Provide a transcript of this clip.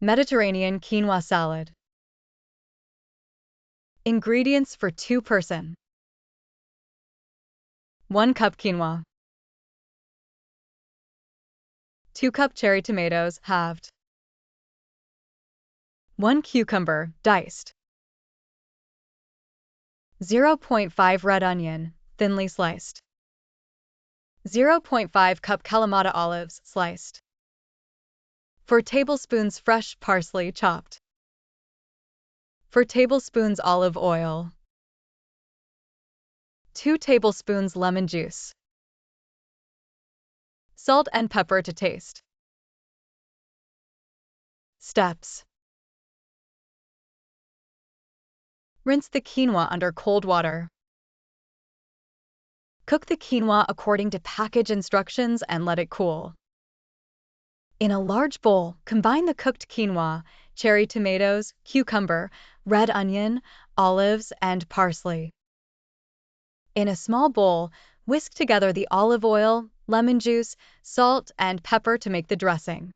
Mediterranean quinoa salad. Ingredients for 2-person. 1 cup quinoa. 2 cup cherry tomatoes, halved. 1 cucumber, diced. 0.5 red onion, thinly sliced. 0.5 cup kalamata olives, sliced. 4 tablespoons fresh parsley, chopped. 4 tablespoons olive oil. 2 tablespoons lemon juice. Salt and pepper to taste. Steps. Rinse the quinoa under cold water. Cook the quinoa according to package instructions and let it cool. In a large bowl, combine the cooked quinoa, cherry tomatoes, cucumber, red onion, olives, and parsley. In a small bowl, whisk together the olive oil, lemon juice, salt, and pepper to make the dressing.